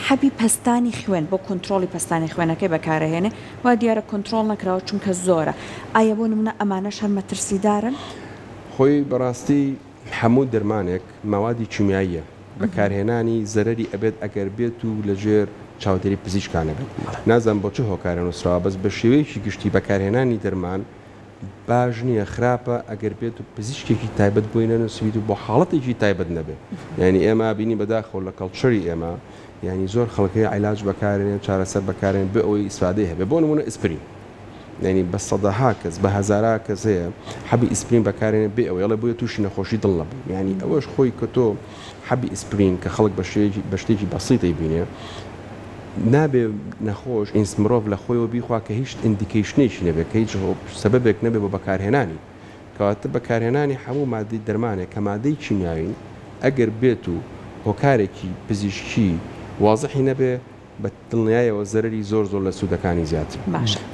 حەبی پەستانی خوێن بۆ کۆنتترۆلی پەستانی خوێنەکەی بەکارەهێنێ وا دیارە کۆنتترۆل نەکراوە چونکە زۆرە ئایا بۆ نمونە ئەمانەش هەر مەترسیدارن خۆی بەڕاستی هەموو دەرمانێک ماوادی کیمیاییە بەکارهێنانی زەرەری ئەبێت ئەگەر بێت و لەژێر چاودێری پزیشکانە بێت نازانم بۆ چه هۆکارە نووسراوە بەس بە شێوەیەکی گشتی بەکارهێنانی دەرمان باش نییە خراپە ئەگەر بێت و پزیشکێکی تایبەت بۆی نەنووسیت و بۆ حاڵەتێکی تایبەت نەبێت یعنی ئێمە بینی بەداخەوە لە کەڵچەری ئێمە یعنی زۆر خەڵکی عیلاج بەکارێنێن چارەسەر بەکارێن بێ ئەوەی ئیسفادەی هەبێ بۆ نمونە ئیسپرین یعنی بە سەدەها کەس بە هەزارا کەس هەیە حەبی ئیسپرین بەکارێنێ بێ ئەوە ئەڵێ بۆیە تووشی نەخۆشی دڵ نەبوو یعنی ئەوەش خۆی کە تۆ حەبی ئیسپرین کە خەڵک بە شتێکی بەسیطی بینێ نابێ نەخۆش ئینس مرۆڤ لە خۆیەوە بیخوا کە هیچ ئیندیکیشنێکی نەبێت کە هیچ سەبەبێک نەبێت بۆ بەکارهێنانی کەواتە بەکارهێنانی هەموو مادەی دەرمانێک کە مادەی کیمیاوین ئەگەر بێت و هۆکارێکی پزیشکی وازحی نەبێ بە دڵنیایەوە زەرری زۆر لە سوودەکانی زیاتر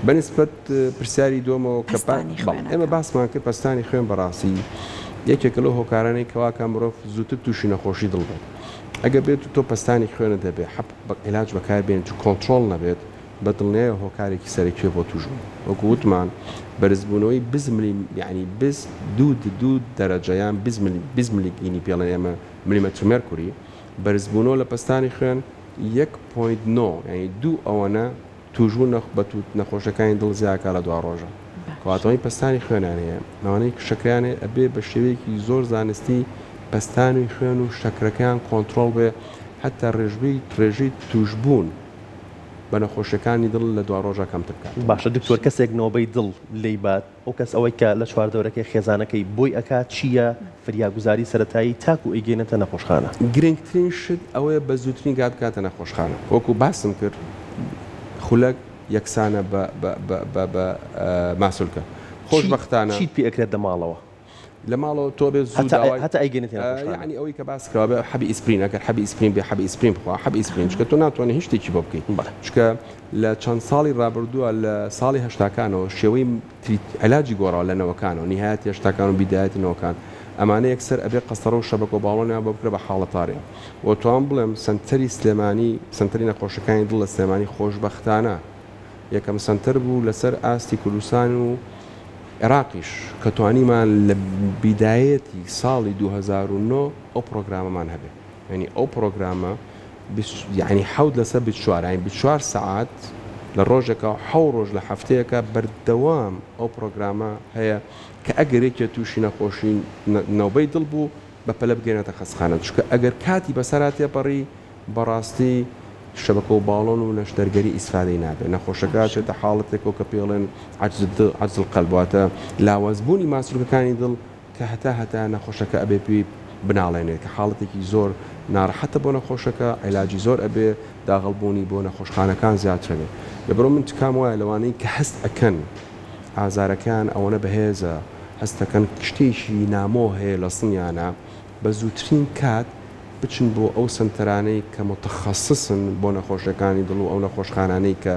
بەنسبەت پرسیاری دۆمەوە کە ئێمە باسمان کرد پەستانی خوێن بەڕاستی یەکێکە لەو هۆکارانەی کەواکە مرۆڤ زووتر تووشی نەخۆشی دڵ بێت ئەگەر بێت و تۆ پەستانی خوێنە دەبێت عیلاج بەکار بێن و کۆنتترۆل نەبێت بە دڵنیایە هۆکارێکی سەرەکی بۆ توژبوون وەکو وتمان بەرزبوونەوەی بزملی یعنی دوو دەرەجەیان بزملیگینی پێڵێن ئێمە ملیمەتر مێرکوری بەرزبوونەوە لە پەستانی خوێن 1.9 یعنی دوو ئەوەنە توژبوون بە نەخۆشەکانی دڵ زیاکە لە دوا ڕۆژە کەواتەوەی پەستانی خوێنان هەیە ئەوانەی شەکرانێ ئەبێ بە شێوەیەکی زۆر زانستی پەستانی خوێن و شەکرەکان کۆنتترۆل بێ حتا ڕێژەی توژبوون بە نەخۆشەکانی دڵ لە دوا ڕۆژە کەمتر بکات باشە دکتۆر کەسێک نۆبەی دڵ لێی بات ئەو کەس ئەوەی کە لە چواردەورەکەی خێزانەکەی بۆی ئەکات چییە فریاگوزاری سەرەتایی تاکو ئەیگەێنێتە نەخۆشخانە گرنگترین شت ئەوەیە بە زووترین گات بکاتە نەخۆشخانە وەکو باسم کرد خولەک یەکسانە بە ماسولکە خۆشبەختانە چیت پێ ئەکرێت لە ماڵەوە لە ماڵەوە تۆ بێ هەتا ئەیگەێنێت ینی ئەوەی کە باس کراوە بە حەبی ئیسپرین ئەگەر حەبی ئیسپرین بێ حەبی ئیسپرین بخوا حەبی ئیسپرین چکە تۆ ناتوانێت هیچ شتێکی بۆ بکەیت چکە لە چەند ساڵی ڕابردووە لە ساڵی هەشتاکانەوە شێوەی علاجی گۆڕاوە لە نەوەکانەوە نهایەتی هەشتاکان و بیدایەتی نەوەکان ئەمانە یەکسەر ئەبێ قەستەرە و شەبەکە و باڵۆنیان بۆ بکرێ بە حاڵەتارێ و توان بڵێم سنتەری سلێمانی سنتەری نەخۆشەکانی دڵ لە سلێمانی خۆشبەختانە یەکەم سنتەر بوو لەسەر ئاستی کوردستان و عێراقیش کە توانیمان لە بیدایەتی ساڵی 2009 ئەو پرۆگرامەمان هەبێ ینی ئەو پرۆگرامە یعنی حەوت لەسەر 24 سعات لە ڕۆژێکە حەو ڕۆژ لە هەفتەیەکە بەردەوام ئەو پرۆگرامە هەیە کە ئەگەرێکە تووشی نەخۆشی نەوبەی دڵ بوو بە پەلە بگەێنێتە خەستخانە چکە ئەگەر کاتی بەسەرا تێپەڕی بەڕاستی شەبکە و باڵۆن و نەشتەرگەری ئیسفادەی نابێت نەخۆشەکە چێتە حاڵەتێکەوە کە پێڵێن عەجز القەلبواتە لاوازبوونی ماسوولەکانی دڵ کە هەتا نەخۆشەکە ئەبێ پێی بناڵێنێت کە حاڵەتێکی زۆر ناڕەحەتە بۆ نەخۆشەکە عیلاجی زۆر ئەبێ داغڵبوونی بۆ نەخۆشخانەکان زیاترە بێت لەبەرەوە من تکام وایە لەوانەی کە هەست ئەکەن ئازارەکان ئەوەنە بەهێزە هەستەکەن شتێکی نامۆ هەیە لە سنیانە بە زووترین کات بچن بۆ ئەو سنتەرانەی کە متخصصن بۆ نەخۆشەکانی دڵ و ئەو نەخۆشخانانەی کە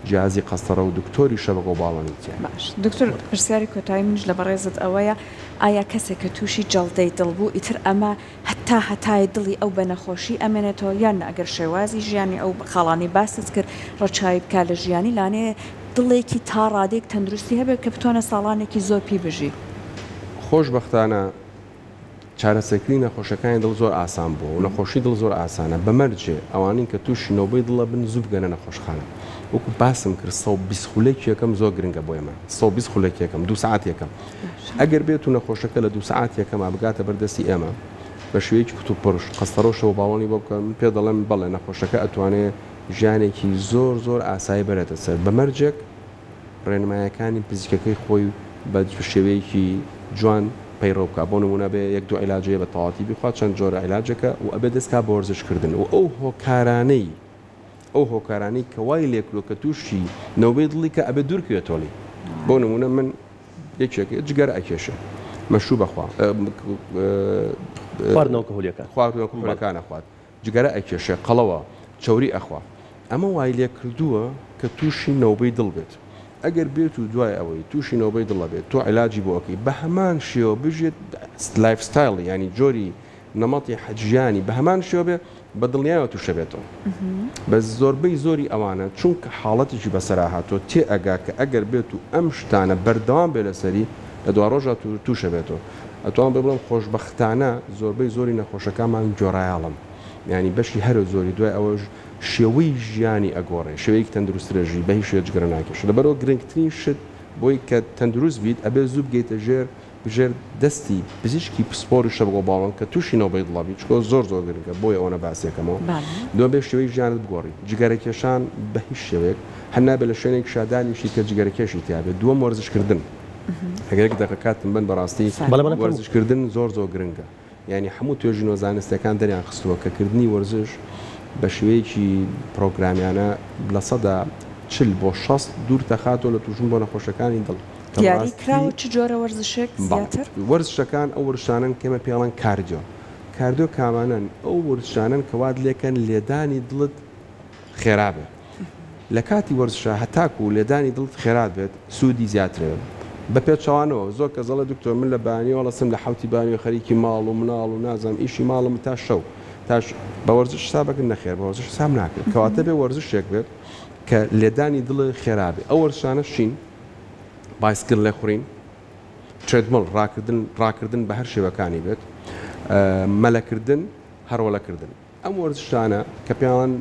جیازی قەستەڕە و دکتۆری شەبکە و باڵۆنی تێ. باش دکتۆر پرسیاری کۆتایی منش لە بەڕێزت ئەوەیە ئایا کەسێک کە تووشی جەڵدەی دڵ بوو ئیتر ئەمە هەتای دڵی ئەو بە نەخۆشی ئەمێنێتەوە یان ئەگەر شێوازی ژیانی ئەو خاڵانی باست کرد ڕەچاوی بکات لە ژیانی لانێ دڵێکی تا ڕادێک تەندروستی هەبێت کە بتوانە ساڵانێکی زۆر پێی بژی. خۆشبەختانە چارەسەرکردنی نەخۆشەکانی دڵ زۆر ئاسان بوو و نەخۆشی دڵ زۆر ئاسانە بەمەرجێ ئەوانین کە تووشی نەوبەی دڵە بن زوو بگەنە نەخۆشخانە وەکو باسم کرد 120 خولەکی یەکەم زۆر گرنگە بۆ ئێمە 120 خولەکی یەکەم 2 ساعت یەکەم ئەگەر بێت و نەخۆشەکە لە 2 ساعت یەکەمە بگاتە بەردەستی ئێمە بە شوەیەکی کتوب پڕش قەستەڕۆشەوە باڵۆنی بۆ بکەن پێ دەڵێن بەڵێ نەخۆشەکە ئەتوانێت ژیانێکی زۆر ئاسایی بەرێتە سەر بەمەرجێک ڕێنمایەکانی پزیکەکەی خۆی بە شێوەیەکی جوان پەیڕۆ بکە بۆ نمونە بێ 1-2 عیلاجەیە بە تەواتی بخوات چەند جۆرە عیلاجەکە و ئەبێ دەستکا بە وەرزشکردن و ئەو هۆکارانەی کە وای لێکلۆ کە تووشی نەوبەی دڵی کە ئەبێ دوورکوێتۆڵی بۆ نمونە من یەکێک جگەر ئەکێشە مەشروب بەخوا خواردنەوەکەهولەکان ئەخوات جگەرە ئەکێشە قەڵەوە چۆری ئەخوا ئەمە وای لێ کردووە کە تووشی نەوبەی دڵ بێت ئەگەر بێت و دوای ئەوەی تووشی نەوبەی دڵە بێت تۆ عیلاجی بۆ ئەوکەی بە هەمان شێوە بژێت لایفستایل ینی جۆری نەمەتی حەجیانی بە هەمان شێوە بێ بە دڵنیایەوە تووشە بێتەوە بە زۆربەی زۆری ئەوانە چونکە حاڵەتێکی بەسەرا هاتۆ تێ ئەگا کە ئەگەر بێت و ئەم شتانە بەردەوام بێ لەسەری لە دوا ڕۆژە تووشە بێتەوە ئەتوان بێ بڵم خۆشبەختانە زۆربەی زۆری نەخۆشەکانمان جۆڕایاڵم ینی بەشی هەرە زۆری دوای ئەوەش شێوەی ژیانی ئەگۆڕێ شێوەیەکی تەندروسترەژی بە هیچ شوێ جگەرە ناکێش لەبەرەوە گرنگترین شت بۆی کە تەندروست بیت ئەبێ زوو بگەیتە ژێر دەستی پزیشکی پسپۆری شەبکە باڵۆن کە تووشی نەوبەی دڵی چکۆ زۆر گرنگە بۆی ئەوەنە باسیەکەمەوە دو بێ شێوەی ژیانت بگۆڕی جگەرەکێشان بە هیچ شێوەیەک هەنابێت لە شوێنێک شادانیشی کە جگەرەکێشی تیاابێت دووەم وەرزشکردن ئەگەرێک دەقەکاتم بن بەڕاستی وەرزشکردن زۆر گرنگە ینی هەموو توێژین و زانستەکان دەریان خستووە کە کردنی وەرزش بە شوەیەکی پرۆگرامیانە لە سەدا 40 بۆ 60 دوور دەخاتەوە لە تووشون بۆ نەخۆشەکانی دڵ دیاری کراوە چ جۆرە وەرزشێک زیاتر وەرزشەکان ئەو وەرزشانن کەمە پێڵەن کاردیۆ کامانن ئەو وەرزشانن کە واد لێکەن لێدانی دڵت خێرابێت لە کاتی وەرزشە هەتاکو و لێدانی دڵت خێرات بێت سوودی زیاترێت بە پێچوانەوە زۆر کە زەڵە دکتۆر من لە بانیەوە لەسم لە حوتی بانی و خەریکی ماڵ و مناڵ و نازانم ئیشی ماڵم تا شەو تاش بە وەرزش حسابەکەن نەخێر بە وەرزش حساب ناکرد کەواتە بێ وەرزشێک بێت کە لێدانی دڵ خێرابێ ئەو وەرزشانە شین بایسکل لێخورین ترێدمڵ ڕاکردن بە هەر شێوەکانی بێت مەلەکردن هەرۆلەکردن ئەم وەرزشانە کە پێیان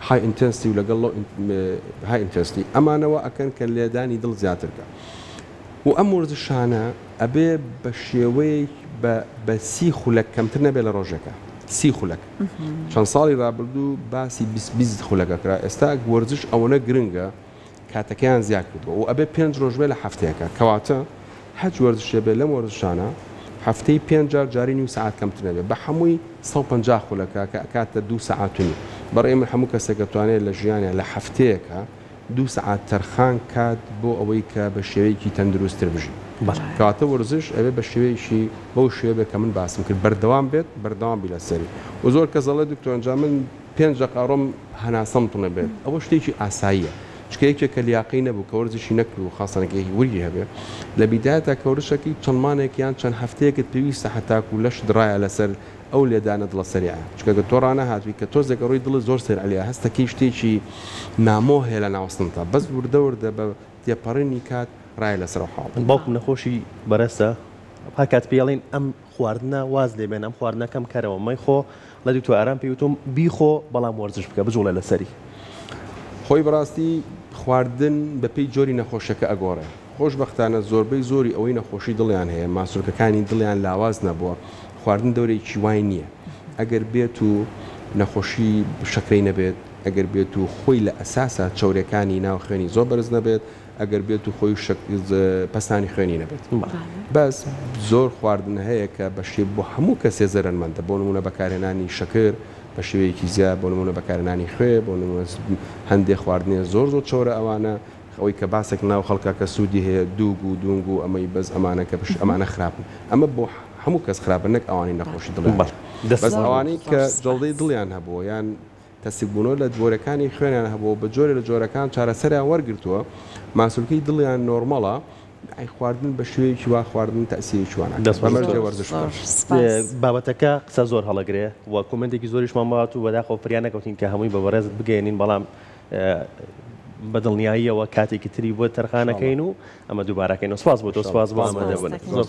های ئینتەنسی و لەگەڵ های ئینتەنسی ئەمانەوە ئەکەن کە لێدانی دڵ زیاترکە و ئەم وەرزشانە ئەبێ بە شێوەیەک بە 30 خولەک کەمتر نەبێت لە ڕۆژەکە 30 خولەک چەند ساڵی ڕابردوو باسی 20 خولەکەکرا ئێستا وەرزش ئەوەنە گرنگە کاتەکەیان زیاد کردووە و ئەبێ 5 ڕۆژ بێ لە هەفتەیەکە کەواتە هەچ وەرزشێ بێ لەم وەرزشانە هەفتەی 5 جار جاری نیو ساعت کەمتر نەبێت بە هەمووی 150 خولەکە کە ئەکاتە 2 ساعتونی بەڕێ من هەموو کەسێک دەتوانێت لە ژیانە لە هەفتەیەکە 2 ساعت تەرخان کات بۆ ئەوەی کە بە شێوەیەکی تەندروستتر بژی کاتە وەرزش ئەوێ بە شێوەیەکی بەو شێوە کە من باسم کرد بەردەوام بێت بەردەوام بی لەسەری و زۆر کەس دەڵێ دکتۆر ئەنجا من 5 دقیقە هەناسەمتونە بێت ئەوە شتێکی ئاساییە چکە یەکێک کە لیاقی نەبوو کە وەرزشی نەکرد و خاستانەکەی وری هەبێ لە بیدایەتە کە وەرزشێکی چەند مانێکیان چەند هەفتەیەکت پێویستە هەتاکو لەش درایە لەسەر ئەو لێدانە دڵە سەریعە چکە گە تۆ ڕانەهاتووی کە تۆزێکە ڕۆی دڵ زۆر سەر ئەلیا هەستەکەی شتێکی نامۆ هەیە لە ناوەستنتە بەس وردە بە تێپەڕێنی کات ڕای لەسەر حاڵ باوکم نەخۆشی بەرەسە پاکات پێڵین ئەم خواردنە واز لێبێن ئەم خواردنەکەم کەرەوە مەی خۆ لە دوو تو ئارام پێوتم بیخۆ بەڵام وەرزش بکە بجوڵە لەسەری خۆی بەڕاستی خواردن بەپێی جۆری نەخۆشەکە ئەگۆڕێ خۆشبەختانە زۆربەی زۆری ئەوەی نەخۆشی دڵیان هەیە ماسوولکەکانی دڵیان لاواز نەبووە خواردن دەورێکی وای نییە ئەگەر بێت و نەخۆشی شەکرەی نەبێت ئەگەر بێت و خۆی لە ئەساسە چاورەکانی ناو خوێنی زۆر بەرز نەبێت ئەگەر بێت و خۆی پستانی خوێنی نەبێت بەس زۆر خواردن هەیە کە بەشێ بۆ هەموو کەسێ زەرمەندە بۆ نمونە بەکارهێنانی شەکر بە شێوەیەکی زیاد بۆ نمونە بەکارهێنانی خوێ بۆ هەندێک خواردنێ زۆر چۆرە ئەوانە ئەوەی کە باسێک ناو خەڵکە کە سوودی هەیە دووگ و دونگ و ئەمەی بەس ئەمانە کە بش ئەمانە خراپن ئەمە بۆ هەموو کەس خراپە نەک ئەوانی نەخۆشی دڵیان بەس ئەوانەی کە جەڵدەی دڵیان هەبووە یان تەسیبوونەوە لە جۆرەکانی خوێنیان هەبووە بە جۆرە لە جۆرەکان چارەسەریان وەرگرتووە ماسوولکەی دڵیان نۆرمەڵە ئەی خواردن بە شوەیەکی وا خواردن تەسیری چوانە بەمەرجێ وەرزش بابەتەکە قسە زۆر هەڵەگرێ و کۆمنتێکی زۆریشمان بات و بەداخەوە پریان نەکەوتین کە هەمووی بە بەڕێز بگەێنین بەڵام بەدڵنیاییەوە کاتێکی تری بۆ تەرخانەکەین و ئەمە دووبارەکەین و سواز بۆ تۆ سواز بۆ ئەمەدەبن زۆر